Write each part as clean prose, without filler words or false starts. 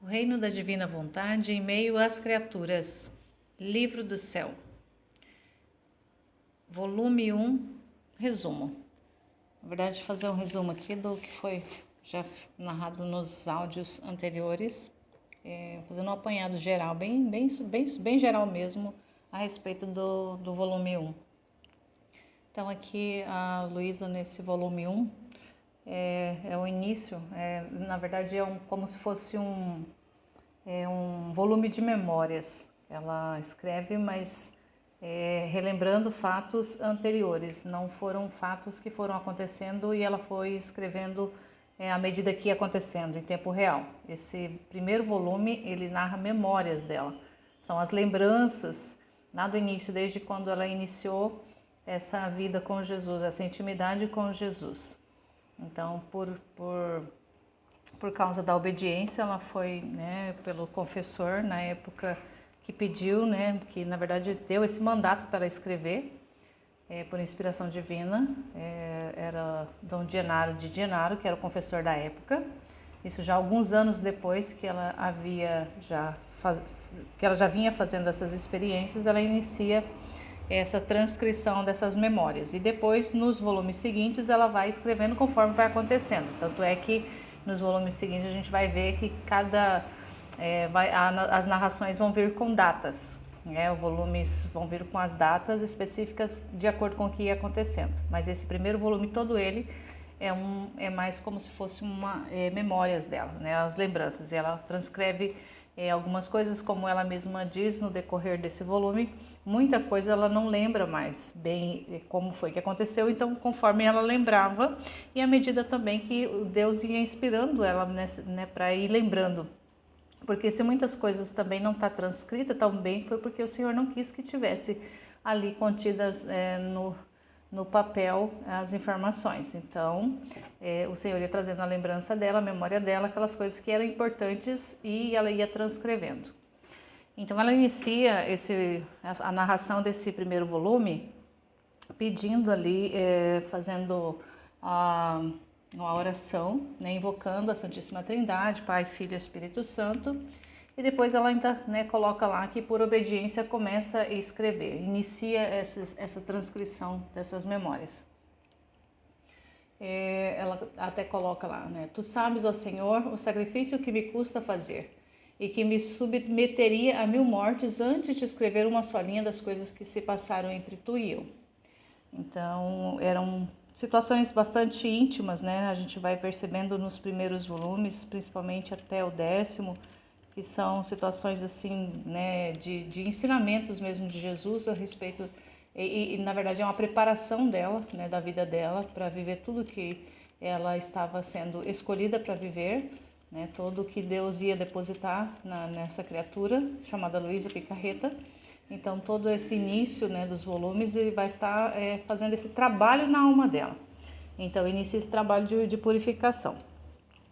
O Reino da Divina Vontade em meio às criaturas. Livro do Céu. Volume 1, resumo. Na verdade, fazer um resumo aqui do que foi já narrado nos áudios anteriores, fazendo um apanhado geral, bem geral mesmo, a respeito do volume 1. Então, aqui a Luísa, nesse volume 1, é o início, na verdade como se fosse um volume de memórias. Ela escreve, mas relembrando fatos anteriores, não foram fatos que foram acontecendo e ela foi escrevendo à medida que ia acontecendo, em tempo real. Esse primeiro volume, ele narra memórias dela, são as lembranças lá do início, desde quando ela iniciou essa vida com Jesus, essa intimidade com Jesus. Então, por causa da obediência, ela foi, pelo confessor, na época que pediu, que na verdade deu esse mandato para ela escrever, por inspiração divina, era Dom Genaro de Genaro, que era o confessor da época. Isso já alguns anos depois que ela já vinha fazendo essas experiências, ela inicia essa transcrição dessas memórias. E depois, nos volumes seguintes, ela vai escrevendo conforme vai acontecendo. Tanto é que nos volumes seguintes a gente vai ver que as narrações vão vir com datas. Os volumes vão vir com as datas específicas de acordo com o que ia acontecendo. Mas esse primeiro volume, todo ele, é mais como se fosse memórias dela, as lembranças. E ela transcreve algumas coisas, como ela mesma diz no decorrer desse volume. Muita coisa ela não lembra mais bem como foi que aconteceu, então conforme ela lembrava, e à medida também que Deus ia inspirando ela para ir lembrando. Porque se muitas coisas também não está transcrita também, foi porque o Senhor não quis que tivesse ali contidas no papel as informações. Então, o Senhor ia trazendo a lembrança dela, a memória dela, aquelas coisas que eram importantes e ela ia transcrevendo. Então, ela inicia a narração desse primeiro volume pedindo ali, fazendo uma oração, invocando a Santíssima Trindade, Pai, Filho e Espírito Santo. E depois ela ainda coloca lá que por obediência começa a escrever, inicia essa transcrição dessas memórias. Ela até coloca lá, Tu sabes, ó Senhor, o sacrifício que me custa fazer, e que me submeteria a 1000 mortes antes de escrever uma só linha das coisas que se passaram entre tu e eu. Então, eram situações bastante íntimas, A gente vai percebendo nos primeiros volumes, principalmente até o 10º, que são situações assim, de ensinamentos mesmo de Jesus a respeito, e na verdade é uma preparação dela, da vida dela, para viver tudo que ela estava sendo escolhida para viver, todo que Deus ia depositar nessa criatura chamada Luísa Picarreta. Então, todo esse início dos volumes, ele vai estar fazendo esse trabalho na alma dela. Então, inicia esse trabalho de purificação.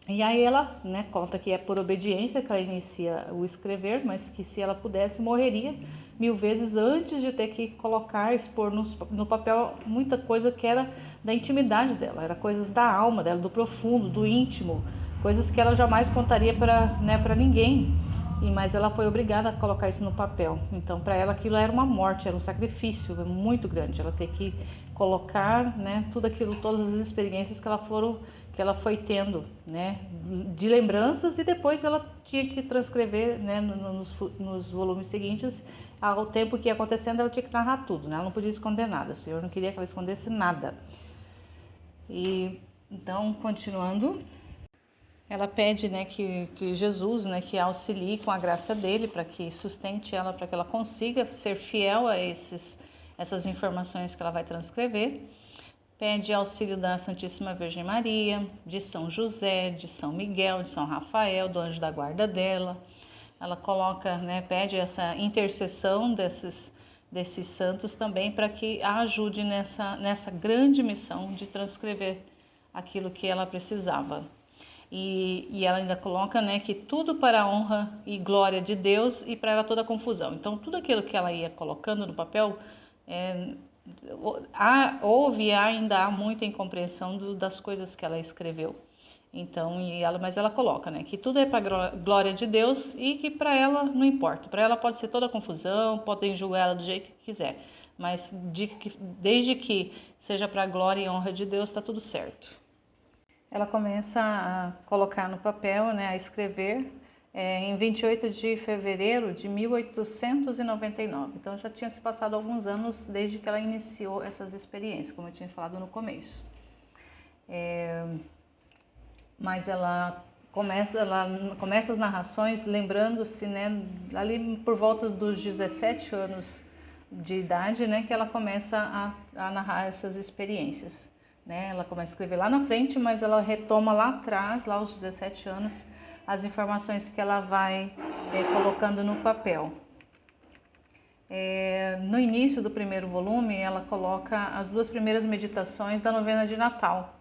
E aí ela conta que é por obediência que ela inicia o escrever, mas que se ela pudesse, morreria 1000 vezes antes de ter que colocar, expor no papel muita coisa que era da intimidade dela, era coisas da alma dela, do profundo, do íntimo, coisas que ela jamais contaria para ninguém. Mas ela foi obrigada a colocar isso no papel. Então, para ela, aquilo era uma morte, era um sacrifício muito grande. Ela ter que colocar, tudo aquilo, todas as experiências que ela foi tendo, de lembranças, e depois ela tinha que transcrever, nos volumes seguintes, ao tempo que ia acontecendo, ela tinha que narrar tudo, Ela não podia esconder nada. O Senhor não queria que ela escondesse nada. E então, continuando, ela pede, que Jesus, que auxilie com a graça dele, para que sustente ela, para que ela consiga ser fiel a essas informações que ela vai transcrever. Pede auxílio da Santíssima Virgem Maria, de São José, de São Miguel, de São Rafael, do anjo da guarda dela. Ela coloca, pede essa intercessão desses santos também, para que a ajude nessa grande missão de transcrever aquilo que ela precisava. E ela ainda coloca, que tudo para a honra e glória de Deus e para ela toda a confusão. Então, tudo aquilo que ela ia colocando no papel, houve e ainda há muita incompreensão das coisas que ela escreveu. Então, mas ela coloca, né, que tudo é para glória de Deus e que para ela não importa. Para ela pode ser toda confusão, podem julgar ela do jeito que quiser, mas desde que seja para a glória e honra de Deus, está tudo certo. Ela começa a colocar no papel, né, a escrever em 28 de fevereiro de 1899. Então já tinha se passado alguns anos desde que ela iniciou essas experiências, como eu tinha falado no começo. Mas ela começa as narrações lembrando-se, né, ali por volta dos 17 anos de idade, né, que ela começa a narrar essas experiências. Né? Ela começa a escrever lá na frente, mas ela retoma lá atrás, lá aos 17 anos, as informações que ela vai colocando no papel. No início do primeiro volume, ela coloca as 2 primeiras meditações da novena de Natal.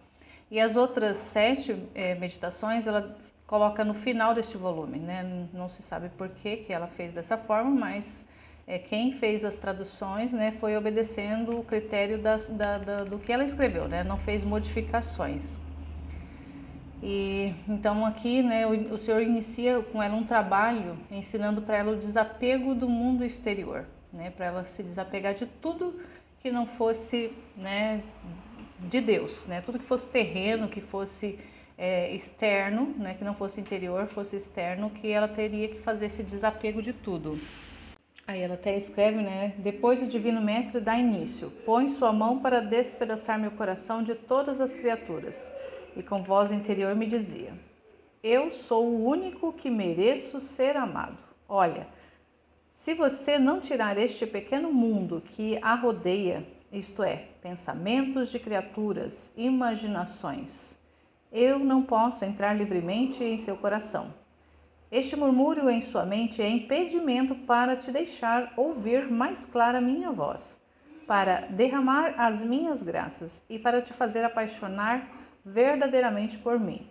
E as outras 7 meditações ela coloca no final deste volume, né? Não se sabe por que ela fez dessa forma, mas quem fez as traduções, né, foi obedecendo o critério do que ela escreveu, né? Não fez modificações. E então aqui, né, o Senhor inicia com ela um trabalho ensinando para ela o desapego do mundo exterior, né? Para ela se desapegar de tudo que não fosse, né, de Deus, né? Tudo que fosse terreno, que fosse externo, né? Que não fosse interior, fosse externo, que ela teria que fazer esse desapego de tudo. Aí ela até escreve, né? Depois o Divino Mestre dá início. Põe sua mão para despedaçar meu coração de todas as criaturas. E com voz interior me dizia: eu sou o único que mereço ser amado. Olha, se você não tirar este pequeno mundo que a rodeia, isto é, pensamentos de criaturas, imaginações, eu não posso entrar livremente em seu coração. Este murmúrio em sua mente é impedimento para te deixar ouvir mais clara minha voz, para derramar as minhas graças e para te fazer apaixonar verdadeiramente por mim.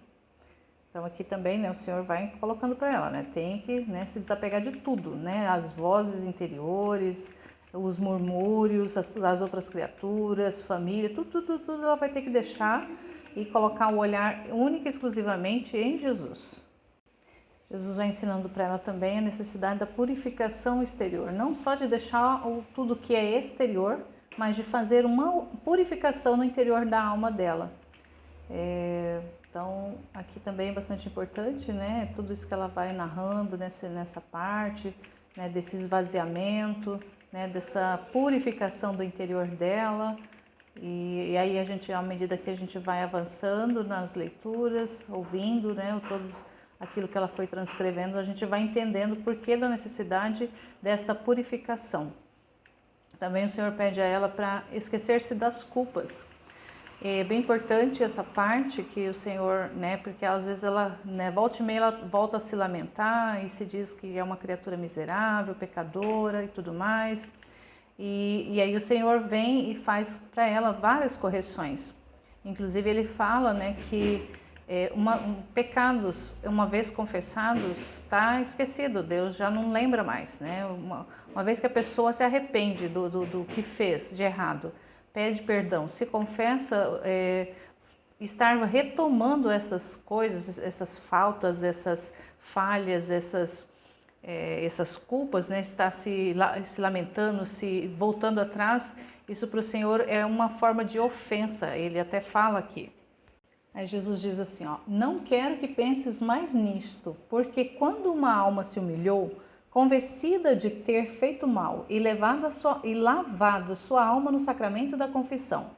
Então aqui também, né, o Senhor vai colocando para ela, né, tem que, né, se desapegar de tudo, né, as vozes interiores, os murmúrios, as outras criaturas, família, tudo ela vai ter que deixar e colocar o olhar única e exclusivamente em Jesus. Jesus vai ensinando para ela também a necessidade da purificação exterior, não só de deixar tudo que é exterior, mas de fazer uma purificação no interior da alma dela. Então, aqui também é bastante importante, né? Tudo isso que ela vai narrando nessa parte, né? Desse esvaziamento, né? Dessa purificação do interior dela. E aí a gente, à medida que a gente vai avançando nas leituras, ouvindo, né? Aquilo que ela foi transcrevendo, a gente vai entendendo o porquê da necessidade desta purificação. Também o Senhor pede a ela para esquecer-se das culpas. É bem importante essa parte que o Senhor, né, porque às vezes ela, né, volta e meia ela volta a se lamentar e se diz que é uma criatura miserável, pecadora e tudo mais. E aí o Senhor vem e faz para ela várias correções. Inclusive ele fala, né, que pecados, uma vez confessados, está esquecido, Deus já não lembra mais, né? Uma vez que a pessoa se arrepende do que fez de errado, pede perdão, se confessa, estar retomando essas coisas, essas faltas, essas falhas, essas culpas, né? Estar se lamentando, se voltando atrás, isso para o Senhor é uma forma de ofensa, ele até fala aqui. Aí Jesus diz assim, ó, não quero que penses mais nisto, porque quando uma alma se humilhou, convencida de ter feito mal e lavado sua alma no sacramento da confissão,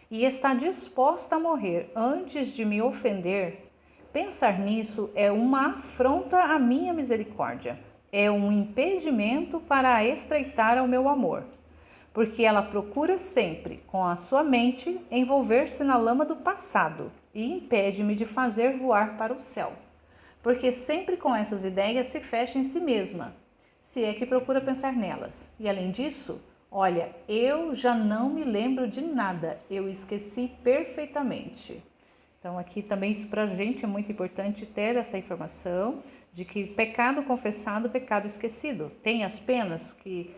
e está disposta a morrer antes de me ofender, pensar nisso é uma afronta à minha misericórdia, é um impedimento para a estreitar ao meu amor, porque ela procura sempre, com a sua mente, envolver-se na lama do passado e impede-me de fazer voar para o céu, porque sempre com essas ideias se fecha em si mesma, se é que procura pensar nelas. E além disso, olha, eu já não me lembro de nada, eu esqueci perfeitamente. Então aqui também isso para a gente é muito importante ter essa informação de que pecado confessado, pecado esquecido. Tem as penas que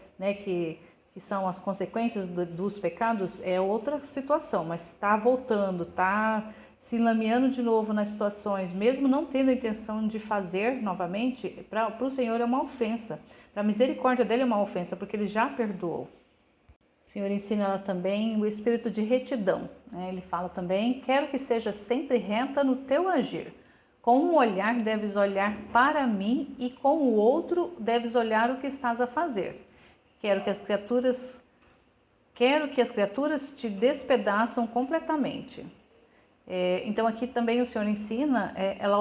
são as consequências dos pecados, é outra situação, mas está voltando, está se lameando de novo nas situações, mesmo não tendo a intenção de fazer novamente, para o Senhor é uma ofensa. Para a misericórdia dele é uma ofensa, porque ele já perdoou. O Senhor ensina ela também o espírito de retidão, né? Ele fala também: quero que seja sempre reta no teu agir. Com um olhar deves olhar para mim e com o outro deves olhar o que estás a fazer. Quero que as criaturas te despedaçam completamente. Então aqui também o Senhor ensina ela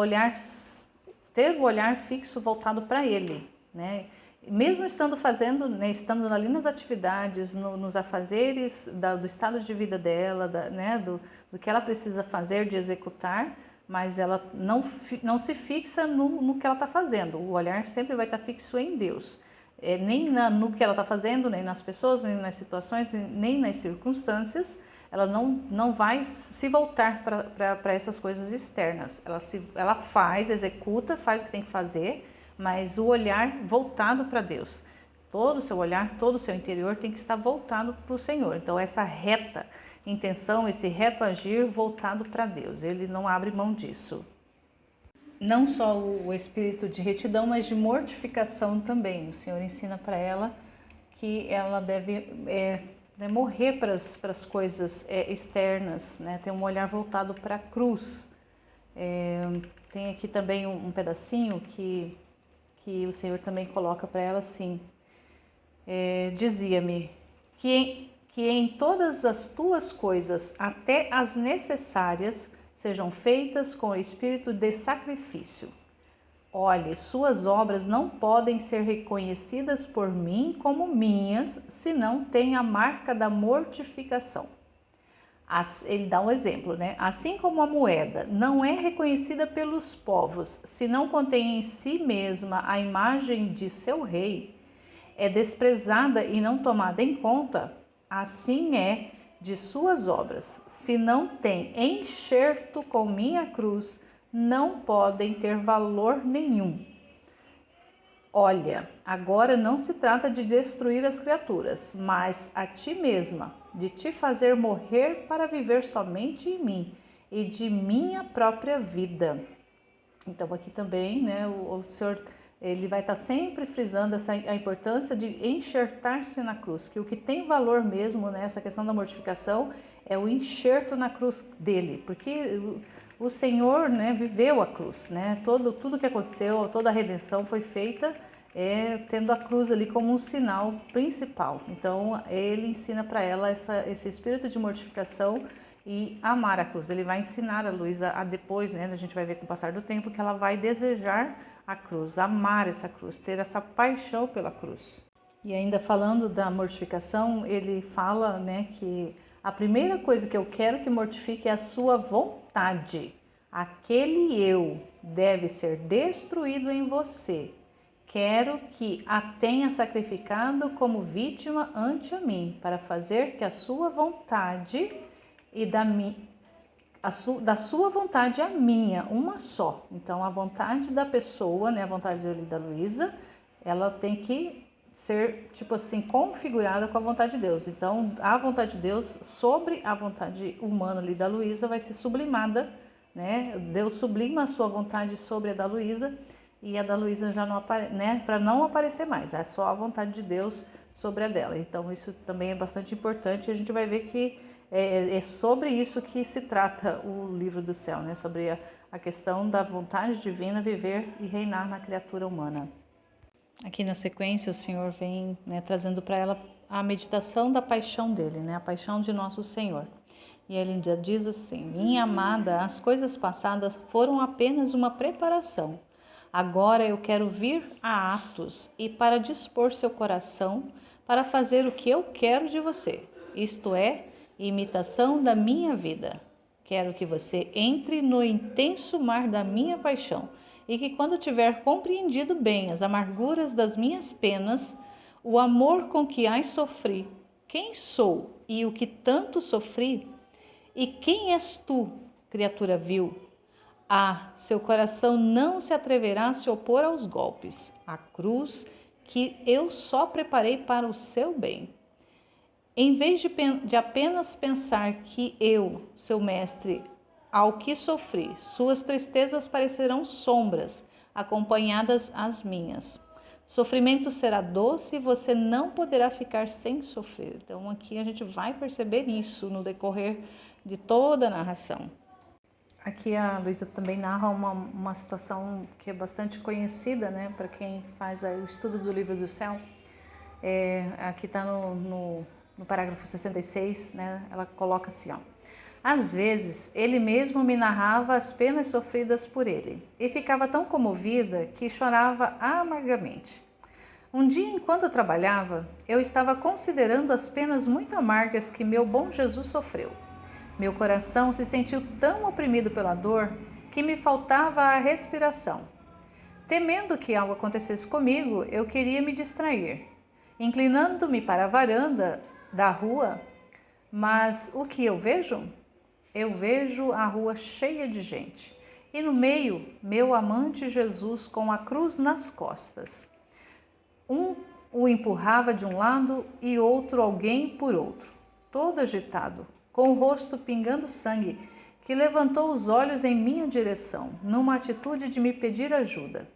ter o olhar fixo voltado para Ele, né? Mesmo estando fazendo, né, estando ali nas atividades, nos afazeres do estado de vida dela, né, do que ela precisa fazer, de executar, mas ela não se fixa no que ela está fazendo. O olhar sempre vai estar fixo em Deus. Nem no que ela está fazendo, nem nas pessoas, nem nas situações, nem nas circunstâncias. Ela não vai se voltar para essas coisas externas. Ela executa, faz o que tem que fazer, mas o olhar voltado para Deus. Todo o seu olhar, todo o seu interior tem que estar voltado para o Senhor. Então, essa reta intenção, esse reto agir voltado para Deus, ele não abre mão disso. Não só o espírito de retidão, mas de mortificação também. O Senhor ensina para ela que ela deve morrer para as coisas externas, né? Ter um olhar voltado para a cruz. Tem aqui também um pedacinho que o Senhor também coloca para ela assim: dizia-me que em todas as tuas coisas, até as necessárias, sejam feitas com espírito de sacrifício. Olhe, suas obras não podem ser reconhecidas por mim como minhas, se não têm a marca da mortificação. Ele dá um exemplo, né? Assim como a moeda não é reconhecida pelos povos, se não contém em si mesma a imagem de seu rei, é desprezada e não tomada em conta, assim é de suas obras. Se não tem enxerto com minha cruz, não podem ter valor nenhum. Olha, agora não se trata de destruir as criaturas, mas a ti mesma, de te fazer morrer para viver somente em mim e de minha própria vida. Então aqui também, né, o Senhor, ele vai estar sempre frisando a importância de enxertar-se na cruz, que o que tem valor mesmo nessa questão da mortificação é o enxerto na cruz dele, porque o Senhor, né, viveu a cruz, né? Tudo que aconteceu, toda a redenção foi feita tendo a cruz ali como um sinal principal. Então ele ensina para ela esse espírito de mortificação e amar a cruz. Ele vai ensinar a Luísa a depois, né? A gente vai ver com o passar do tempo que ela vai desejar a cruz, amar essa cruz, ter essa paixão pela cruz. E ainda falando da mortificação, ele fala, né, que a primeira coisa que eu quero que mortifique é a sua vontade. Aquele eu deve ser destruído em você. Quero que a tenha sacrificado como vítima ante a mim, para fazer que a sua vontade e da sua vontade a minha, uma só. Então, a vontade da pessoa, né, a vontade ali da Luísa, ela tem que ser, tipo assim, configurada com a vontade de Deus. Então, a vontade de Deus sobre a vontade humana ali da Luísa vai ser sublimada, né? Deus sublima a sua vontade sobre a da Luísa e a da Luísa já não aparece, né? Para não aparecer mais, é só a vontade de Deus sobre a dela. Então, isso também é bastante importante e a gente vai ver que é sobre isso que se trata o livro do céu, né? Sobre a questão da vontade divina viver e reinar na criatura humana. Aqui na sequência o Senhor vem, né, trazendo para ela a meditação da paixão dele, né? A paixão de nosso Senhor. E ele ainda diz assim: minha amada, as coisas passadas foram apenas uma preparação. Agora eu quero vir a atos e para dispor seu coração para fazer o que eu quero de você, isto é, imitação da minha vida. Quero que você entre no intenso mar da minha paixão e que quando tiver compreendido bem as amarguras das minhas penas, o amor com que as sofri, quem sou e o que tanto sofri, e quem és tu, criatura vil? Seu coração não se atreverá a se opor aos golpes, à cruz que eu só preparei para o seu bem. Em vez de apenas pensar que eu, seu mestre, ao que sofri. Suas tristezas parecerão sombras, acompanhadas às minhas. Sofrimento será doce e você não poderá ficar sem sofrer. Então aqui a gente vai perceber isso no decorrer de toda a narração. Aqui a Luísa também narra uma situação que é bastante conhecida, né, para quem faz aí o estudo do livro do céu. Aqui está no parágrafo 66, né, ela coloca assim, ó. Às vezes, ele mesmo me narrava as penas sofridas por ele, e ficava tão comovida que chorava amargamente. Um dia, enquanto eu trabalhava, eu estava considerando as penas muito amargas que meu bom Jesus sofreu. Meu coração se sentiu tão oprimido pela dor que me faltava a respiração. Temendo que algo acontecesse comigo, eu queria me distrair, inclinando-me para a varanda da rua, mas o que eu vejo? Eu vejo a rua cheia de gente e no meio, meu amante Jesus com a cruz nas costas. Um o empurrava de um lado e outro alguém por outro, todo agitado, com o rosto pingando sangue, que levantou os olhos em minha direção, numa atitude de me pedir ajuda.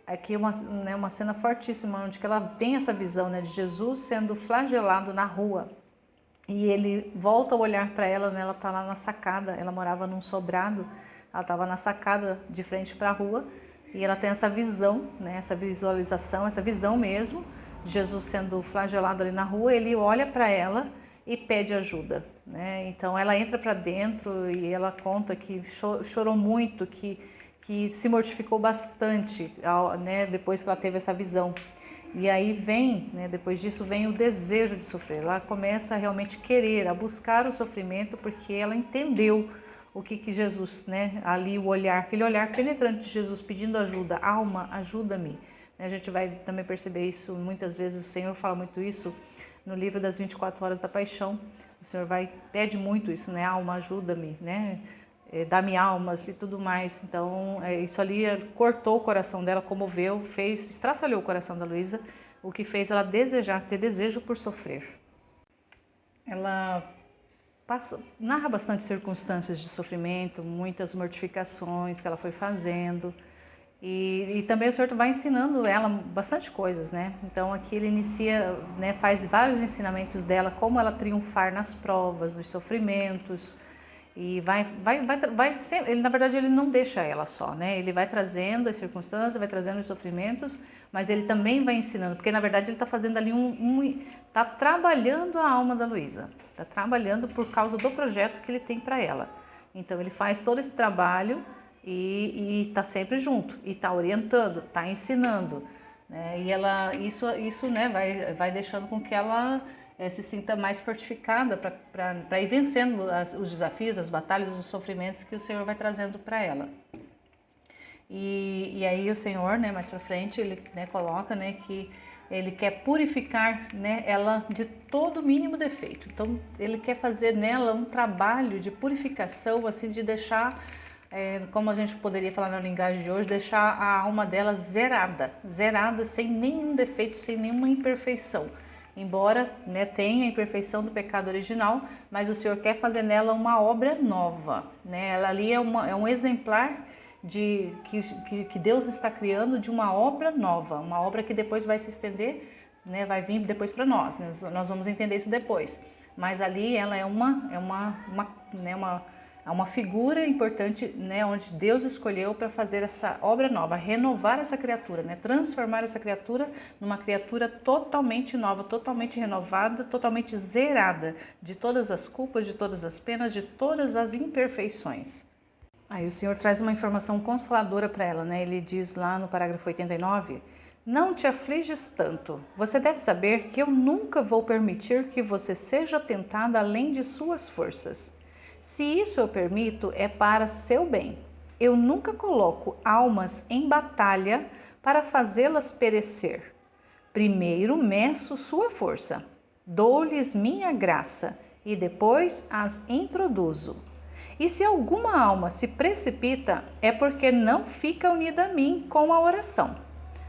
Aqui é uma cena fortíssima, onde ela tem essa visão, né, de Jesus sendo flagelado na rua. E ele volta a olhar para ela, né, ela está lá na sacada, ela morava num sobrado, ela estava na sacada de frente para a rua, e ela tem essa visão, né, essa visualização, essa visão mesmo, de Jesus sendo flagelado ali na rua. Ele olha para ela e pede ajuda, né? Então ela entra para dentro e ela conta que chorou muito, que se mortificou bastante, né, depois que ela teve essa visão. E aí vem, né, depois disso vem o desejo de sofrer. Ela começa a realmente querer, a buscar o sofrimento, porque ela entendeu o que Jesus, né, ali o olhar, aquele olhar penetrante de Jesus pedindo ajuda, alma, ajuda-me. A gente vai também perceber isso muitas vezes, o Senhor fala muito isso no livro das 24 horas da paixão. O Senhor pede muito isso, né, alma, ajuda-me, né, dá-me almas e tudo mais. Então isso ali cortou o coração dela, comoveu, estraçalhou o coração da Luísa, o que fez ela ter desejo por sofrer. Ela narra bastante circunstâncias de sofrimento, muitas mortificações que ela foi fazendo, e também o Senhor vai ensinando ela bastante coisas, né? Então aqui ele inicia, né, faz vários ensinamentos dela, como ela triunfar nas provas, nos sofrimentos. E ele, na verdade, ele não deixa ela só, né? Ele vai trazendo as circunstâncias, vai trazendo os sofrimentos, mas ele também vai ensinando, porque na verdade ele está fazendo ali está trabalhando a alma da Luísa, está trabalhando por causa do projeto que ele tem para ela. Então ele faz todo esse trabalho e está sempre junto, e está orientando, está ensinando, né? E isso, né, vai deixando com que ela se sinta mais fortificada para ir vencendo os desafios, as batalhas, os sofrimentos que o Senhor vai trazendo para ela. E aí o Senhor, né, mais para frente, ele, né, coloca, né, que ele quer purificar, né, ela de todo mínimo defeito. Então ele quer fazer nela um trabalho de purificação, assim, de deixar, como a gente poderia falar na linguagem de hoje, deixar a alma dela zerada, sem nenhum defeito, sem nenhuma imperfeição. Embora, né, tenha a imperfeição do pecado original, mas o Senhor quer fazer nela uma obra nova, né? Ela ali é um exemplar que Deus está criando de uma obra nova, uma obra que depois vai se estender, né, vai vir depois para nós, né? Nós vamos entender isso depois. Mas ali ela é uma figura importante, né, onde Deus escolheu para fazer essa obra nova, renovar essa criatura, né, transformar essa criatura numa criatura totalmente nova, totalmente renovada, totalmente zerada de todas as culpas, de todas as penas, de todas as imperfeições. Aí o Senhor traz uma informação consoladora para ela, né? Ele diz lá no parágrafo 89: não te afliges tanto. Você deve saber que eu nunca vou permitir que você seja tentada além de suas forças. Se isso eu permito, é para seu bem. Eu nunca coloco almas em batalha para fazê-las perecer. Primeiro meço sua força, dou-lhes minha graça e depois as introduzo. E se alguma alma se precipita, é porque não fica unida a mim com a oração.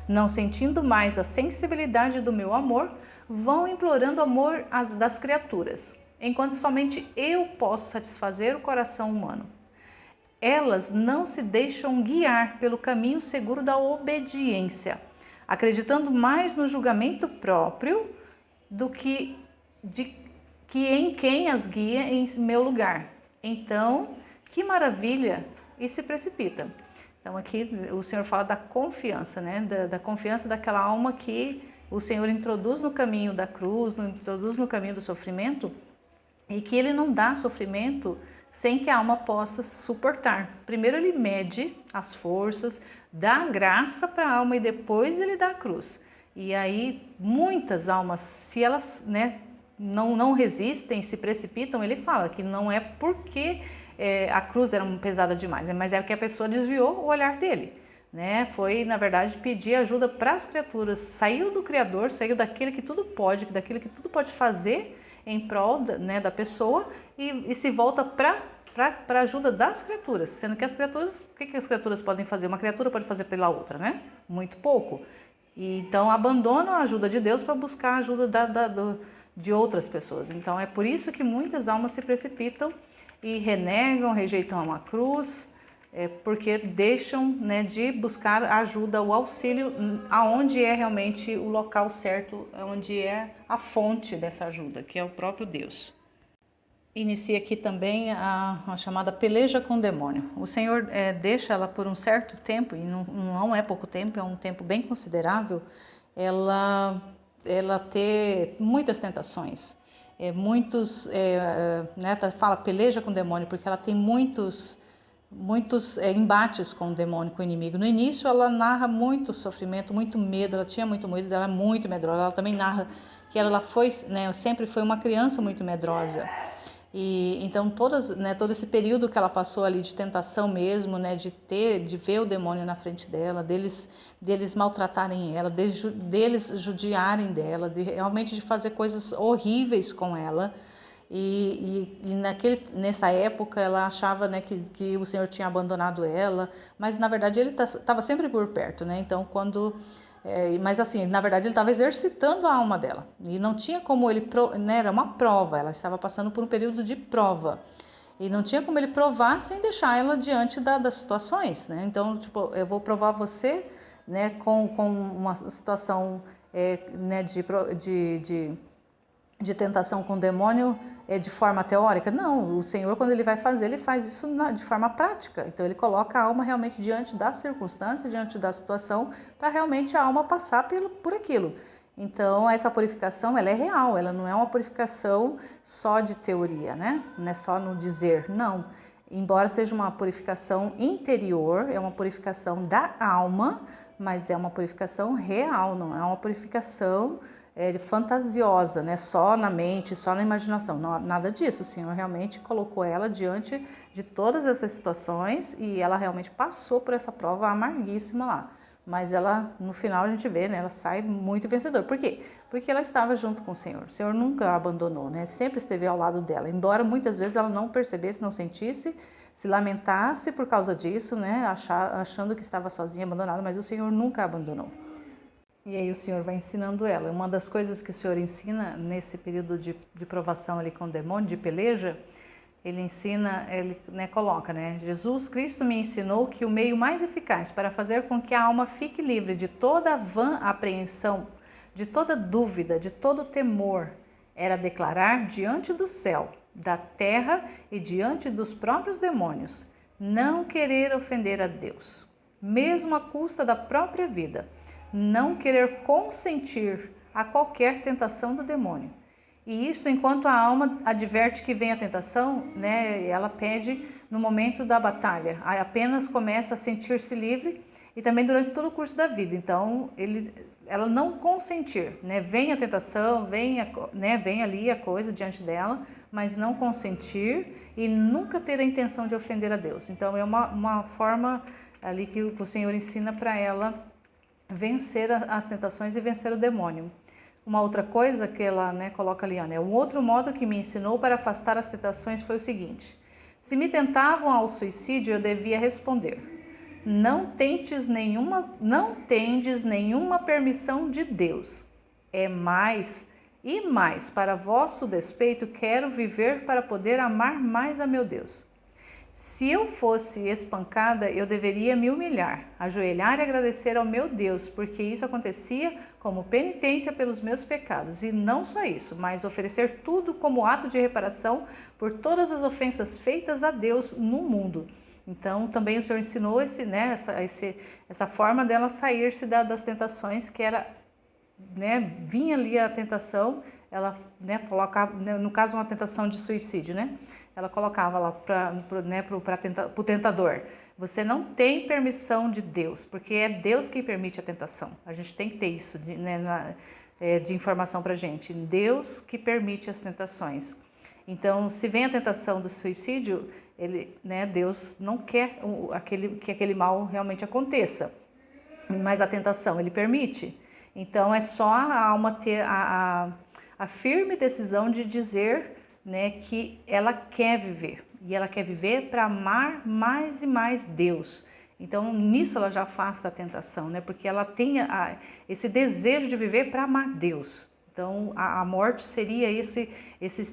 Não sentindo mais a sensibilidade do meu amor, vão implorando amor das criaturas. enquanto somente eu posso satisfazer o coração humano. Elas não se deixam guiar pelo caminho seguro da obediência, acreditando mais no julgamento próprio do que em quem as guia em meu lugar. Então, que maravilha! E se precipita. Então aqui o Senhor fala da confiança, né? Da confiança daquela alma que o Senhor introduz no caminho da cruz, introduz no caminho do sofrimento, e que Ele não dá sofrimento sem que a alma possa suportar. Primeiro Ele mede as forças, dá graça para a alma e depois Ele dá a cruz. E aí muitas almas, se elas, né, não resistem, se precipitam, Ele fala que não é porque a cruz era pesada demais, mas é porque a pessoa desviou o olhar dele, né? Foi, na verdade, pedir ajuda para as criaturas, saiu do Criador, saiu daquele que tudo pode, daquele que tudo pode fazer em prol, né, da pessoa e se volta para a ajuda das criaturas, sendo que as criaturas, o que as criaturas podem fazer? Uma criatura pode fazer pela outra, né? Muito pouco. E então abandonam a ajuda de Deus para buscar a ajuda de outras pessoas. Então é por isso que muitas almas se precipitam e renegam, rejeitam uma cruz, porque deixam, né, de buscar ajuda, o auxílio, aonde é realmente o local certo, onde é a fonte dessa ajuda, que é o próprio Deus. Inicia aqui também a chamada peleja com o demônio. O Senhor deixa ela por um certo tempo, e não é pouco tempo, é um tempo bem considerável, ela ter muitas tentações. Né, fala peleja com o demônio, porque ela tem muitos embates com o demônio, com o inimigo. No início ela narra muito sofrimento, muito medo, ela tinha muito medo, ela é muito medrosa. Ela também narra que ela foi, né, sempre foi uma criança muito medrosa. E então todo esse período que ela passou ali de tentação mesmo, né, de ver o demônio na frente dela, deles maltratarem ela, deles judiarem dela, realmente de fazer coisas horríveis com ela. E nessa época ela achava, né, que o Senhor tinha abandonado ela, mas na verdade ele estava sempre por perto, né? Então mas assim, na verdade ele estava exercitando a alma dela e não tinha como ele, né, era uma prova, ela estava passando por um período de prova e não tinha como ele provar sem deixar ela diante das situações, né? Então, tipo, eu vou provar você, né, com uma situação, né, de tentação com o demônio de forma teórica. Não, o Senhor, quando Ele vai fazer, Ele faz isso de forma prática. Então, Ele coloca a alma realmente diante da circunstância, diante da situação, para realmente a alma passar por aquilo. Então, essa purificação, ela é real, ela não é uma purificação só de teoria, né? Não é só no dizer, não. Embora seja uma purificação interior, é uma purificação da alma, mas é uma purificação real, não é uma purificação fantasiosa, né? Só na mente, só na imaginação. Não, nada disso. O Senhor realmente colocou ela diante de todas essas situações e ela realmente passou por essa prova amarguíssima lá. Mas ela, no final, a gente vê, né? Ela sai muito vencedora. Por quê? Porque ela estava junto com o Senhor. O Senhor nunca a abandonou, né? Sempre esteve ao lado dela. Embora muitas vezes ela não percebesse, não sentisse, se lamentasse por causa disso, né? Achando que estava sozinha, abandonada, mas o Senhor nunca a abandonou. E aí o Senhor vai ensinando ela. Uma das coisas que o Senhor ensina nesse período de provação ali com o demônio, de peleja, ele ensina, ele, né, coloca, né? Jesus Cristo me ensinou que o meio mais eficaz para fazer com que a alma fique livre de toda vã apreensão, de toda dúvida, de todo temor, era declarar diante do céu, da terra e diante dos próprios demônios, não querer ofender a Deus, mesmo à custa da própria vida, não querer consentir a qualquer tentação do demônio. E isso enquanto a alma adverte que vem a tentação, né, ela pede no momento da batalha, apenas começa a sentir-se livre e também durante todo o curso da vida. Então, ela não consentir, né, vem a tentação, vem ali a coisa diante dela, mas não consentir e nunca ter a intenção de ofender a Deus. Então, é uma forma ali que o Senhor ensina para ela vencer as tentações e vencer o demônio. Uma outra coisa que ela, né, coloca ali, né, um outro modo que me ensinou para afastar as tentações foi o seguinte: se me tentavam ao suicídio, eu devia responder: não tendes nenhuma permissão de Deus. É mais E mais, para vosso despeito, quero viver para poder amar mais a meu Deus. Se eu fosse espancada, eu deveria me humilhar, ajoelhar e agradecer ao meu Deus, porque isso acontecia como penitência pelos meus pecados. E não só isso, mas oferecer tudo como ato de reparação por todas as ofensas feitas a Deus no mundo. Então, também o Senhor ensinou essa forma dela sair-se das tentações, que era, né, vinha ali a tentação, ela, né, colocava, no caso, uma tentação de suicídio, né? Ela colocava lá para o tentador: você não tem permissão de Deus, porque é Deus quem permite a tentação. A gente tem que ter isso de informação para a gente. Deus que permite as tentações. Então, se vem a tentação do suicídio, Deus não quer que aquele mal realmente aconteça, mas a tentação Ele permite. Então, é só a alma ter a firme decisão de dizer, né, que ela quer viver. E ela quer viver para amar mais e mais Deus. Então, nisso ela já afasta a tentação, né? Porque ela tem esse desejo de viver para amar Deus. Então, a morte seria esse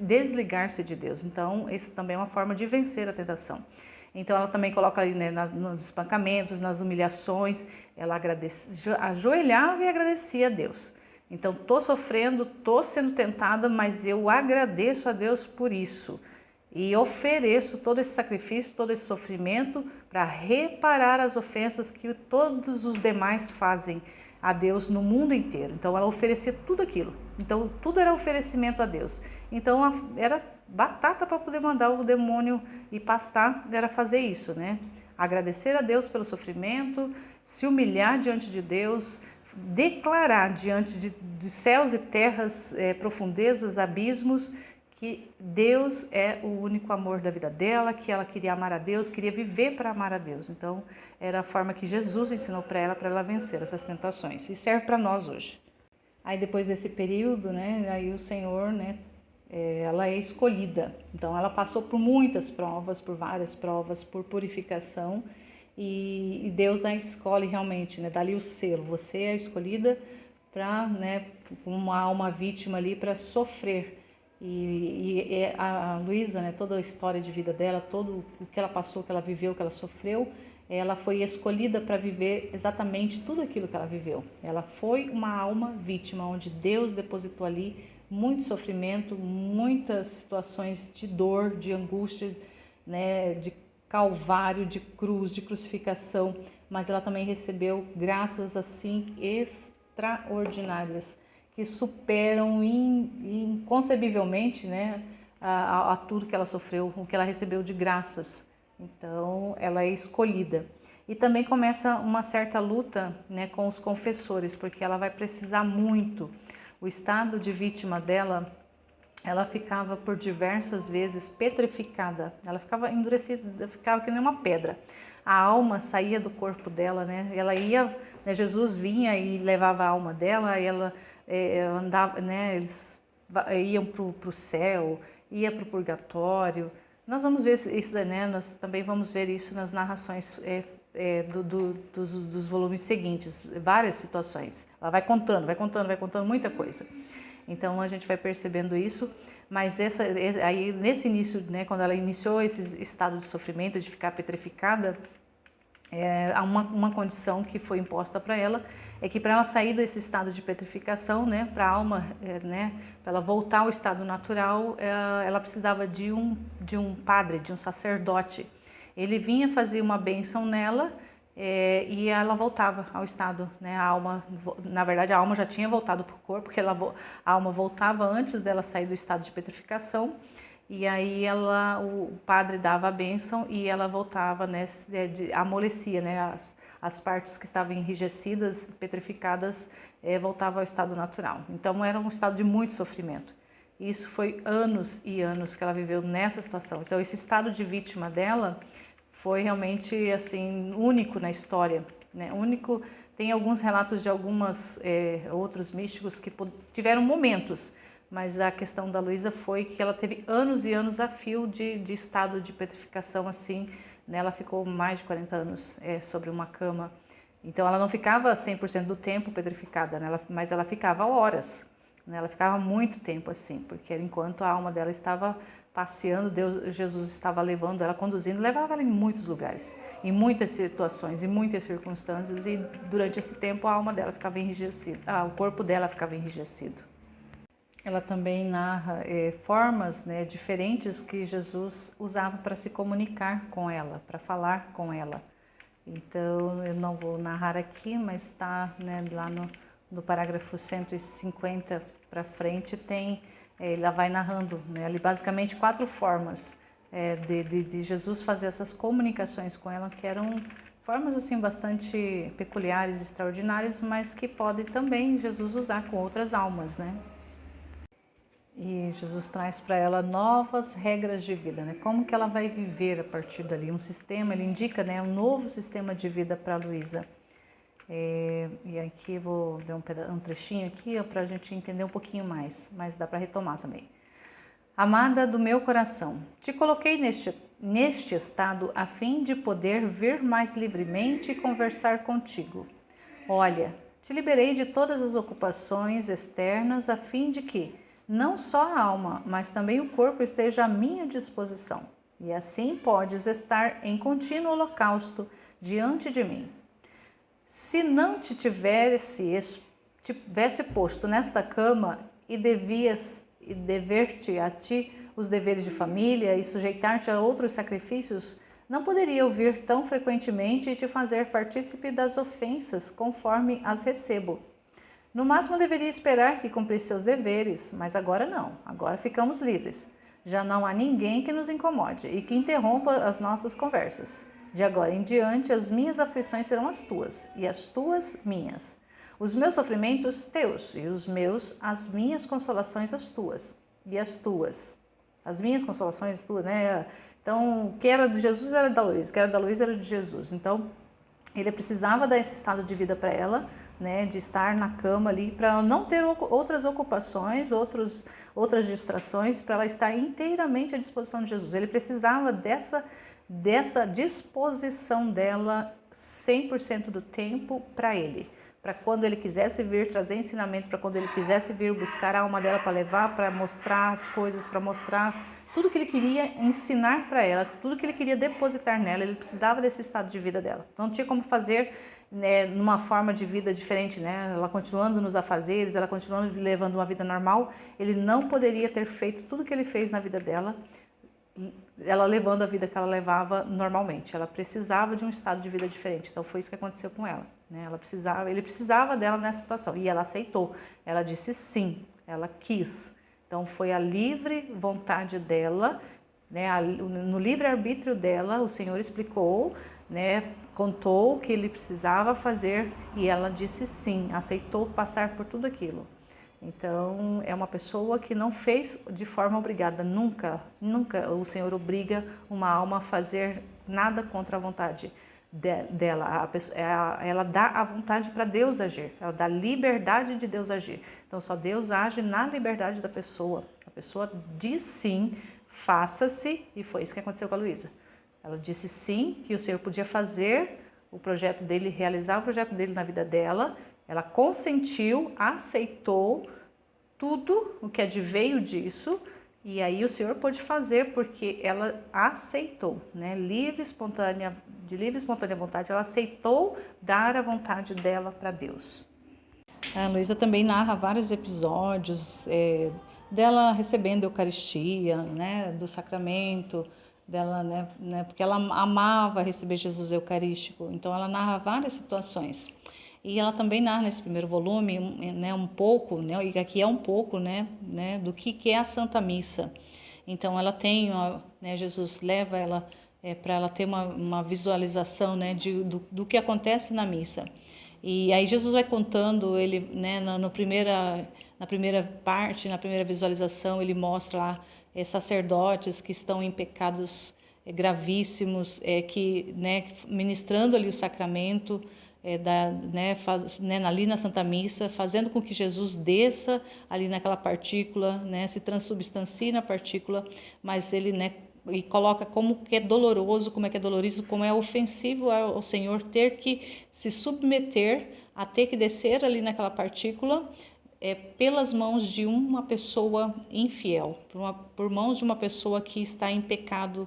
desligar-se de Deus. Então, isso também é uma forma de vencer a tentação. Então, ela também coloca ali, né, nos espancamentos, nas humilhações, ela ajoelhava e agradecia a Deus. Então, estou sofrendo, estou sendo tentada, mas eu agradeço a Deus por isso. E ofereço todo esse sacrifício, todo esse sofrimento para reparar as ofensas que todos os demais fazem a Deus no mundo inteiro. Então, ela oferecia tudo aquilo. Então, tudo era oferecimento a Deus. Então, era batata para poder mandar o demônio ir pastar, era fazer isso, né? Agradecer a Deus pelo sofrimento, se humilhar diante de Deus, declarar diante de céus e terras, profundezas, abismos, que Deus é o único amor da vida dela, que ela queria amar a Deus, queria viver para amar a Deus. Então, era a forma que Jesus ensinou para ela vencer essas tentações. E serve para nós hoje. Aí, depois desse período, né, aí o Senhor, né, ela é escolhida. Então, ela passou por muitas provas, por várias provas, por purificação, e Deus a escolhe realmente, né, dá-lhe o selo. Você é escolhida para, né, uma alma vítima ali, para sofrer. E a Luísa, né, toda a história de vida dela, todo o que ela passou, que ela viveu, que ela sofreu, ela foi escolhida para viver exatamente tudo aquilo que ela viveu. Ela foi uma alma vítima, onde Deus depositou ali muito sofrimento, muitas situações de dor, de angústia, né, de calvário, de cruz, de crucificação, mas ela também recebeu graças assim extraordinárias, que superam inconcebivelmente, né, a tudo que ela sofreu, o que ela recebeu de graças. Então, ela é escolhida. E também começa uma certa luta, né, com os confessores, porque ela vai precisar muito. O estado de vítima dela, ela ficava por diversas vezes petrificada, ela ficava endurecida, ficava que nem uma pedra. A alma saía do corpo dela, né? Ela ia, né, Jesus vinha e levava a alma dela, e ela andava, né, eles iam para o céu, ia para o purgatório. Nós vamos ver isso, né? Nós também vamos ver isso nas narrações dos volumes seguintes, várias situações. Ela vai contando muita coisa. Então a gente vai percebendo isso, mas aí nesse início, né, quando ela iniciou esse estado de sofrimento, de ficar petrificada, há uma condição que foi imposta para ela, é que para ela sair desse estado de petrificação, né, para a alma, né, para ela voltar ao estado natural, ela precisava de um padre, de um sacerdote. Ele vinha fazer uma bênção nela, e ela voltava ao estado, né? A alma, na verdade, a alma já tinha voltado para o corpo, porque a alma voltava antes dela sair do estado de petrificação, e aí o padre dava a bênção e ela voltava, né? Amolecia, né? As partes que estavam enrijecidas, petrificadas, voltavam ao estado natural. Então era um estado de muito sofrimento. Isso foi anos e anos que ela viveu nessa situação. Então esse estado de vítima dela foi realmente assim único na história, né? Único. Tem alguns relatos de outros místicos que tiveram momentos, mas a questão da Luísa foi que ela teve anos e anos a fio de estado de petrificação assim, né? Ela ficou mais de 40 anos sobre uma cama. Então ela não ficava 100% do tempo petrificada, né? Mas ela ficava horas, né? Ela ficava muito tempo assim, porque enquanto a alma dela estava passeando, Jesus estava levando ela, conduzindo, levava ela em muitos lugares, em muitas situações, em muitas circunstâncias, e durante esse tempo a alma dela ficava enrijecida, o corpo dela ficava enrijecido. Ela também narra formas, né, diferentes que Jesus usava para se comunicar com ela, para falar com ela. Então, eu não vou narrar aqui, mas está, né, lá no parágrafo 150 para frente, ela vai narrando, né, ali basicamente 4 formas de Jesus fazer essas comunicações com ela, que eram formas assim bastante peculiares, extraordinárias, mas que pode também Jesus usar com outras almas, né? E Jesus traz para ela novas regras de vida, né? Como que ela vai viver a partir dali? Um sistema, ele indica, né, um novo sistema de vida para a Luísa. E aqui eu vou dar um trechinho aqui para a gente entender um pouquinho mais, mas dá para retomar também. Amada do meu coração, te coloquei neste estado a fim de poder vir mais livremente e conversar contigo. Olha, te liberei de todas as ocupações externas a fim de que não só a alma, mas também o corpo esteja à minha disposição. E assim podes estar em contínuo holocausto diante de mim. Se não te tivesse posto nesta cama e dever-te a ti os deveres de família e sujeitar-te a outros sacrifícios, não poderia ouvir tão frequentemente e te fazer partícipe das ofensas conforme as recebo. No máximo deveria esperar que cumprisse seus deveres, mas agora não, agora ficamos livres. Já não há ninguém que nos incomode e que interrompa as nossas conversas. De agora em diante, as minhas aflições serão as tuas, e as tuas, minhas. Os meus sofrimentos, teus, e os meus, as minhas consolações, as tuas, e as tuas. As minhas consolações, as tuas, né? Então, o que era de Jesus era da Luísa, o que era da Luísa era de Jesus. Então, ele precisava dar esse estado de vida para ela, né, de estar na cama ali, para ela não ter outras ocupações, outras distrações, para ela estar inteiramente à disposição de Jesus. Ele precisava dessa disposição dela 100% do tempo para ele, para quando ele quisesse vir trazer ensinamento, para quando ele quisesse vir buscar a alma dela para levar, para mostrar as coisas, para mostrar tudo que ele queria ensinar para ela, tudo que ele queria depositar nela, ele precisava desse estado de vida dela. Não tinha como fazer, né, numa forma de vida diferente, né? Ela continuando nos afazeres, ela continuando levando uma vida normal, ele não poderia ter feito tudo que ele fez na vida dela, ela levando a vida que ela levava normalmente. Ela precisava de um estado de vida diferente. Então foi isso que aconteceu com ela, né? Ele precisava dela nessa situação e ela aceitou. Ela disse sim, ela quis. Então foi a livre vontade dela, né? No livre arbítrio dela, o Senhor explicou, né? Contou o que ele precisava fazer e ela disse sim, aceitou passar por tudo aquilo. Então, é uma pessoa que não fez de forma obrigada, nunca o Senhor obriga uma alma a fazer nada contra a vontade dela. Ela dá a vontade para Deus agir, ela dá a liberdade de Deus agir. Então, só Deus age na liberdade da pessoa. A pessoa diz sim, faça-se, e foi isso que aconteceu com a Luísa. Ela disse sim, que o Senhor podia fazer o projeto dele, realizar o projeto dele na vida dela. Ela consentiu, aceitou tudo o que adveio disso, e aí o Senhor pôde fazer porque ela aceitou, né? De livre, espontânea vontade, ela aceitou dar a vontade dela para Deus. A Luísa também narra vários episódios dela recebendo a Eucaristia, né? Do sacramento dela, né? Porque ela amava receber Jesus Eucarístico, então ela narra várias situações. E ela também narra nesse primeiro volume, né, um pouco, né, e aqui é um pouco, né, do que é a Santa Missa. Então ela tem, né, Jesus leva ela para ela ter uma visualização, né, do que acontece na missa. E aí Jesus vai contando, ele, né, na primeira parte, na primeira visualização, ele mostra lá sacerdotes que estão em pecados gravíssimos, né, ministrando ali o sacramento, ali na Santa Missa, fazendo com que Jesus desça ali naquela partícula, né, se transubstancie na partícula, mas ele, né, e coloca como que é doloroso, como é que é dolorido, como é ofensivo ao Senhor ter que se submeter a ter que descer ali naquela partícula, pelas mãos de uma pessoa infiel, por mãos de uma pessoa que está em pecado,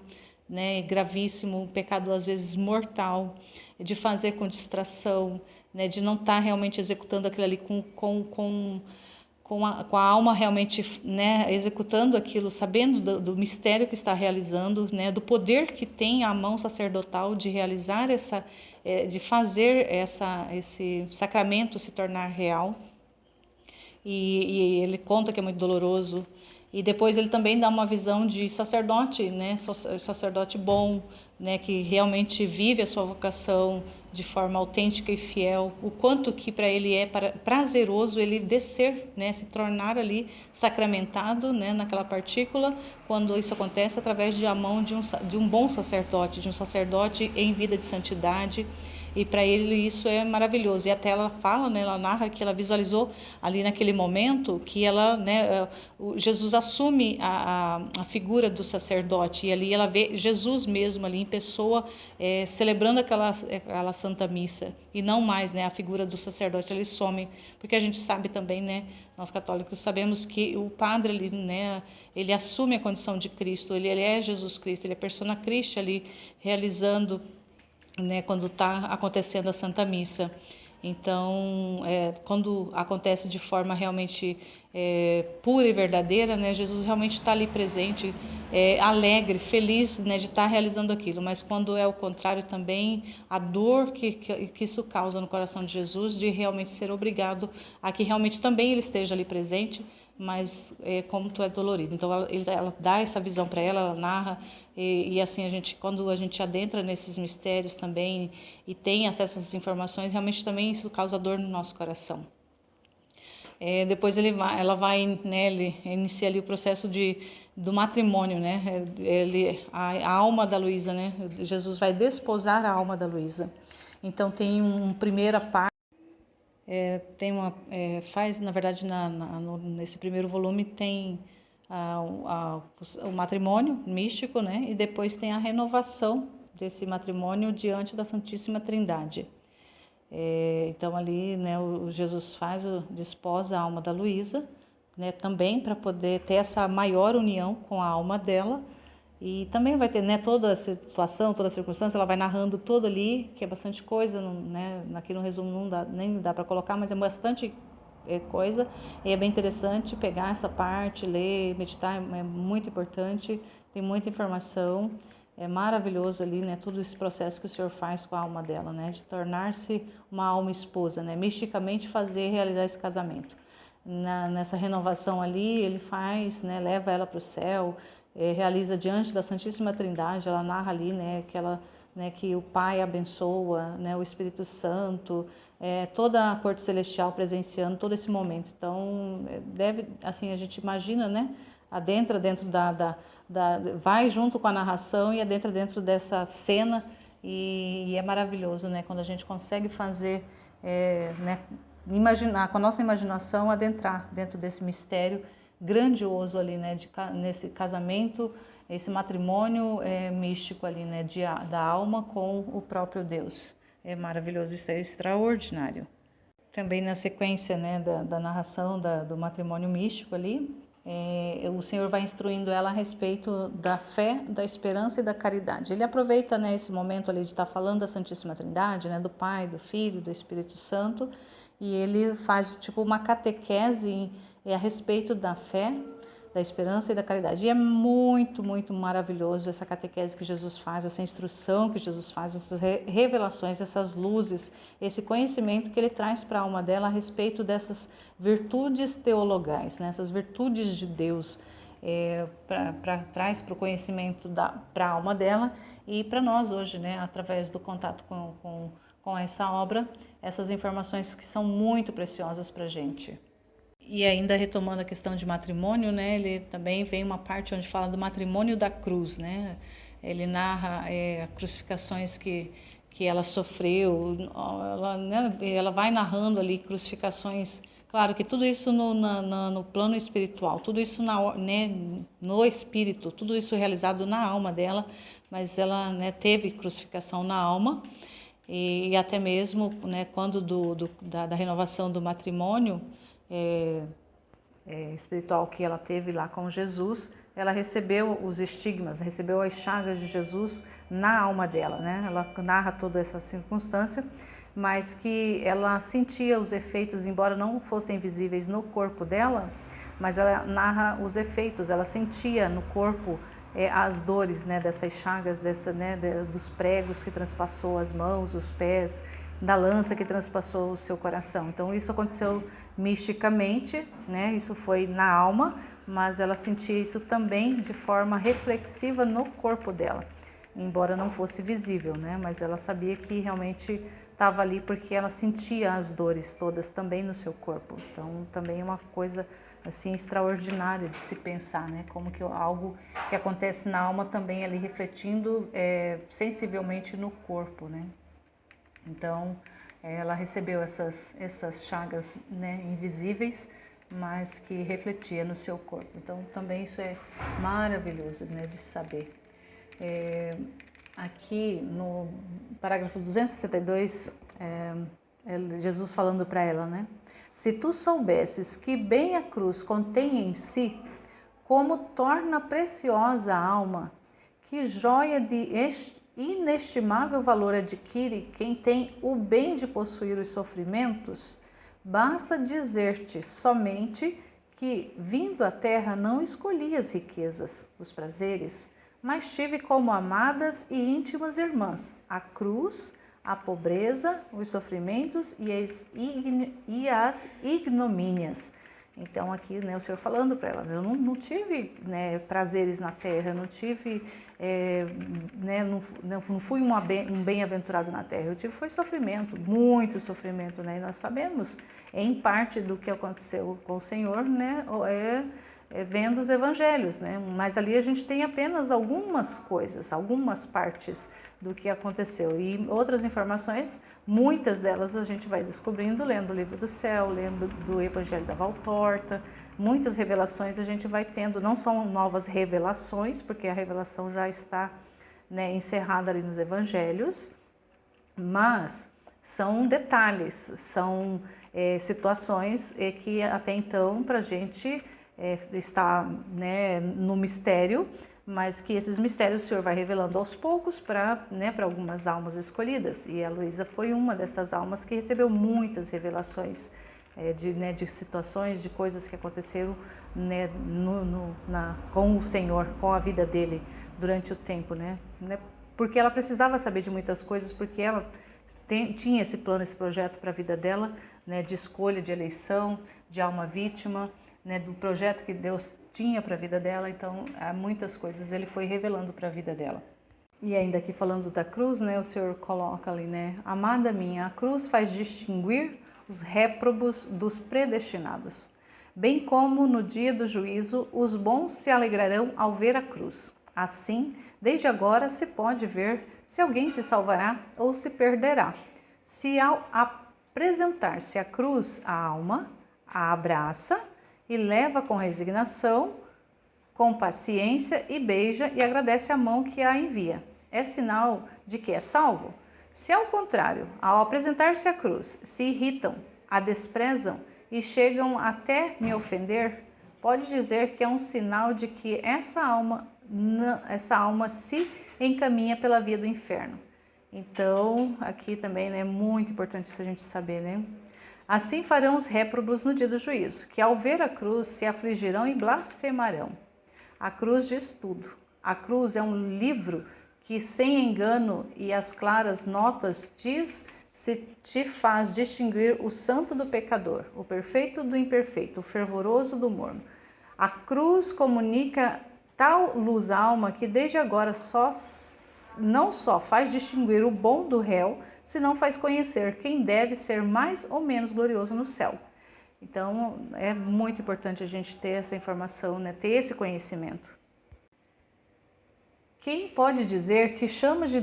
né, gravíssimo, um pecado às vezes mortal, de fazer com distração, né, de não estar realmente executando aquilo ali com a alma realmente, né, executando aquilo, sabendo do mistério que está realizando, né, do poder que tem a mão sacerdotal de realizar de fazer esse sacramento se tornar real. E ele conta que é muito doloroso. E depois ele também dá uma visão de sacerdote, né, sacerdote bom, né, que realmente vive a sua vocação de forma autêntica e fiel. O quanto que para ele é prazeroso ele descer, né, se tornar ali sacramentado, né, naquela partícula, quando isso acontece através de a mão de um bom sacerdote, de um sacerdote em vida de santidade. E para ele isso é maravilhoso. E até ela fala, né, ela narra que ela visualizou ali naquele momento que ela, né, Jesus assume a figura do sacerdote e ali ela vê Jesus mesmo ali em pessoa, celebrando aquela Santa Missa, e não mais, né, a figura do sacerdote. Ele some, porque a gente sabe também, né, nós católicos sabemos que o padre ali, né, ele assume a condição de Cristo, ele é Jesus Cristo, ele é persona Christi ali realizando, né, quando está acontecendo a Santa Missa. Então, quando acontece de forma realmente pura e verdadeira, né, Jesus realmente está ali presente, alegre, feliz, né, de estar realizando aquilo. Mas quando é o contrário também, a dor que isso causa no coração de Jesus, de realmente ser obrigado a que realmente também ele esteja ali presente, mas como tu é dolorido. Então ela dá essa visão para ela narra, e assim quando a gente adentra nesses mistérios também e tem acesso a essas informações, realmente também isso causa dor no nosso coração. Depois ela vai, né, ele inicia ali o processo do matrimônio, né? A alma da Luísa, né? Jesus vai desposar a alma da Luísa. Então tem uma primeira parte. Faz, na verdade, nesse primeiro volume tem o matrimônio místico, né? E depois tem a renovação desse matrimônio diante da Santíssima Trindade. Então ali, né, o Jesus desposa a alma da Luísa, né, também para poder ter essa maior união com a alma dela. E também vai ter, né, toda a situação, toda a circunstância, ela vai narrando tudo ali, que é bastante coisa, né, aqui no resumo nem dá para colocar, mas é bastante coisa, e é bem interessante pegar essa parte, ler, meditar, é muito importante, tem muita informação, é maravilhoso ali, né, todo esse processo que o Senhor faz com a alma dela, né, de tornar-se uma alma esposa, né, misticamente realizar esse casamento. Nessa renovação ali, ele faz, né, leva ela para o céu, realiza diante da Santíssima Trindade, ela narra ali, né, que o Pai abençoa, né, o Espírito Santo, toda a corte celestial presenciando todo esse momento. Então, assim, a gente imagina, né, adentra dentro vai junto com a narração e adentra dentro dessa cena, e é maravilhoso, né, quando a gente consegue fazer, né, imaginar, com a nossa imaginação, adentrar dentro desse mistério grandioso ali, né, nesse casamento, esse matrimônio místico ali, né, da alma com o próprio Deus. É maravilhoso, isso é extraordinário. Também na sequência, né, da narração do matrimônio místico ali, o Senhor vai instruindo ela a respeito da fé, da esperança e da caridade. Ele aproveita, né, esse momento ali de estar falando da Santíssima Trindade, né, do Pai, do Filho, do Espírito Santo, e ele faz tipo uma catequese a respeito da fé, da esperança e da caridade. E é muito, muito maravilhoso essa catequese que Jesus faz, essa instrução que Jesus faz, essas revelações, essas luzes, esse conhecimento que ele traz para a alma dela a respeito dessas virtudes teologais, né? Essas virtudes de Deus, traz para o conhecimento para a alma dela e para nós hoje, né? Através do contato com essa obra, essas informações que são muito preciosas para a gente. E ainda retomando a questão de matrimônio, né, ele também vem uma parte onde fala do matrimônio da cruz, né? Ele narra crucificações que ela sofreu, ela vai narrando ali crucificações. Claro que tudo isso no plano espiritual, tudo isso né, no espírito, tudo isso realizado na alma dela, mas ela, né, teve crucificação na alma, e até mesmo, né, quando da renovação do matrimônio, espiritual que ela teve lá com Jesus, ela recebeu os estigmas, recebeu as chagas de Jesus na alma dela, né? Ela narra toda essa circunstância, mas que ela sentia os efeitos, embora não fossem visíveis no corpo dela, mas ela narra os efeitos, ela sentia no corpo as dores, né, dessas chagas, dos pregos que transpassou as mãos, os pés, da lança que transpassou o seu coração. Então isso aconteceu misticamente, né? Isso foi na alma, mas ela sentia isso também de forma reflexiva no corpo dela, embora não fosse visível, né? Mas ela sabia que realmente estava ali porque ela sentia as dores todas também no seu corpo. Então também é uma coisa assim extraordinária de se pensar, né? Como que algo que acontece na alma também ali refletindo sensivelmente no corpo, né? Então, ela recebeu essas chagas, né, invisíveis, mas que refletia no seu corpo. Então, também isso é maravilhoso, né, de saber. Aqui no parágrafo 262, Jesus falando para ela, né? Se tu soubesses que bem a cruz contém em si, como torna preciosa a alma, que joia de inestimável valor adquire quem tem o bem de possuir os sofrimentos, basta dizer-te somente que, vindo à terra, não escolhi as riquezas, os prazeres, mas tive como amadas e íntimas irmãs a cruz, a pobreza, os sofrimentos e as ignomínias. Então aqui, né, o Senhor falando para ela, eu não tive, né, prazeres na terra, não tive, né, não fui um bem-aventurado na terra, eu tive foi sofrimento, muito sofrimento, né, e nós sabemos, em parte do que aconteceu com o Senhor, né, vendo os evangelhos, né, mas ali a gente tem apenas algumas coisas, algumas partes do que aconteceu e outras informações, muitas delas a gente vai descobrindo lendo o Livro do Céu, lendo do Evangelho da Valtorta, muitas revelações a gente vai tendo, não são novas revelações, porque a revelação já está, né, encerrada ali nos Evangelhos, mas são detalhes, são situações que até então para a gente está, né, no mistério, mas que esses mistérios o Senhor vai revelando aos poucos para, né, para algumas almas escolhidas. E a Luísa foi uma dessas almas que recebeu muitas revelações de situações, de coisas que aconteceram, né, com o Senhor, com a vida dele durante o tempo, né? Porque ela precisava saber de muitas coisas, porque ela tinha esse plano, esse projeto para a vida dela, né, de escolha, de eleição, de alma vítima, né, do projeto que Deus tinha para a vida dela. Então, há muitas coisas ele foi revelando para a vida dela. E ainda aqui falando da cruz, né, o Senhor coloca ali, né, amada minha, a cruz faz distinguir os réprobos dos predestinados, bem como no dia do juízo os bons se alegrarão ao ver a cruz. Assim, desde agora se pode ver se alguém se salvará ou se perderá. Se ao apresentar-se a cruz, a alma a abraça e leva com resignação, com paciência e beija e agradece a mão que a envia. É sinal de que é salvo? Se ao contrário, ao apresentar-se a cruz, se irritam, a desprezam e chegam até me ofender, pode dizer que é um sinal de que essa alma se encaminha pela via do inferno. Então, aqui também é muito importante isso a gente saber, né? Assim farão os réprobos no dia do juízo, que ao ver a cruz se afligirão e blasfemarão. A cruz diz tudo. A cruz é um livro que, sem engano e as claras notas, te faz distinguir o santo do pecador, o perfeito do imperfeito, o fervoroso do morno. A cruz comunica tal luz à alma que desde agora não só faz distinguir o bom do réu, senão faz conhecer quem deve ser mais ou menos glorioso no céu. Então, é muito importante a gente ter essa informação, né? Ter esse conhecimento. Quem pode dizer que chamas de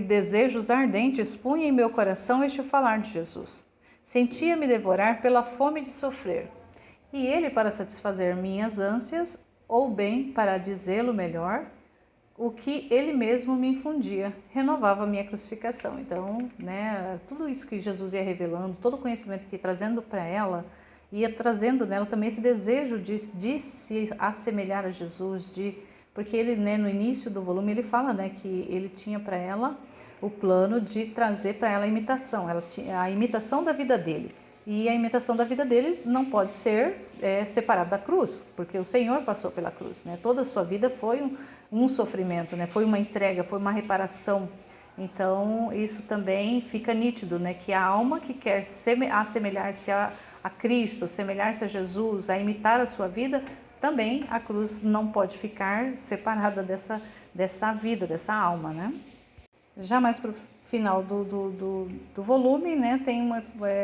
desejos ardentes punha em meu coração este falar de Jesus? Sentia-me devorar pela fome de sofrer. E ele, para satisfazer minhas ânsias, ou bem, para dizê-lo melhor, o que ele mesmo me infundia, renovava a minha crucificação. Então, né, tudo isso que Jesus ia revelando, todo o conhecimento que ia trazendo para ela, ia trazendo nela também esse desejo de se assemelhar a Jesus, porque ele, né, no início do volume, ele fala, né, que ele tinha para ela o plano de trazer para ela a imitação, ela tinha a imitação da vida dele. E a imitação da vida dele não pode ser separada da cruz, porque o Senhor passou pela cruz, né? Toda a sua vida foi um sofrimento, né? Foi uma entrega, foi uma reparação. Então, isso também fica nítido, né? Que a alma que quer assemelhar-se a Cristo, assemelhar-se a Jesus, a imitar a sua vida, também a cruz não pode ficar separada dessa vida, dessa alma, né? Já mais para o final do volume, né, tem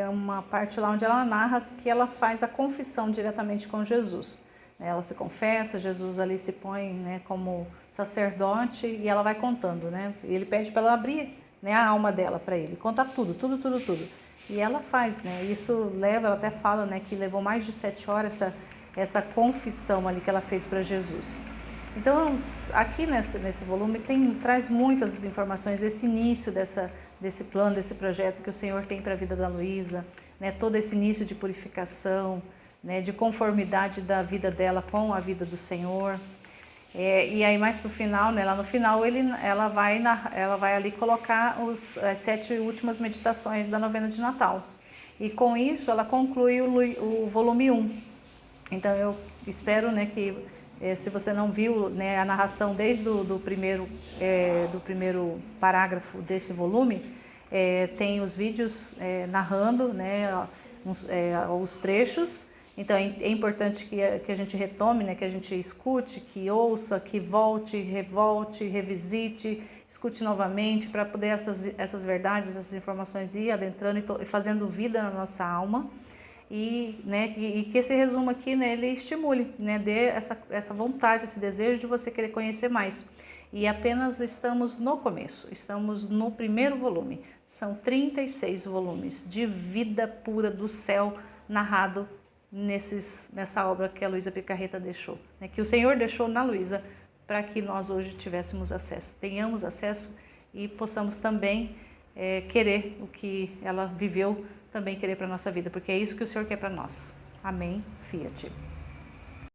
uma parte lá onde ela narra que ela faz a confissão diretamente com Jesus. Ela se confessa, Jesus ali se põe, né, como sacerdote e ela vai contando, né? E ele pede para ela abrir, né, a alma dela para ele, contar tudo. E ela faz, né? Isso leva, ela até fala, né, que levou mais de 7 horas essa confissão ali que ela fez para Jesus. Então, aqui nesse volume traz muitas informações desse início, desse plano, desse projeto que o Senhor tem para a vida da Luísa, né? Todo esse início de purificação, né? De conformidade da vida dela com a vida do Senhor. E aí mais para o final, né? Lá no final ela vai ali colocar as 7 últimas meditações da novena de Natal. E com isso ela conclui o volume 1. Então eu espero, né, que se você não viu, né, a narração desde do primeiro parágrafo desse volume, tem os vídeos narrando, né, os trechos. Então é importante que a gente retome, né, que a gente escute, que ouça, que volte, revisite, escute novamente para poder essas verdades, essas informações ir adentrando e fazendo vida na nossa alma. E que esse resumo aqui, né, ele estimule, né, dê essa vontade, esse desejo de você querer conhecer mais. E apenas estamos no começo, estamos no primeiro volume. São 36 volumes de vida pura do céu narrado nessa obra que a Luísa Picarreta deixou, né, que o Senhor deixou na Luísa para que nós hoje tivéssemos acesso, tenhamos acesso e possamos também querer o que ela viveu, também querer para a nossa vida, porque é isso que o Senhor quer para nós. Amém. Fiat.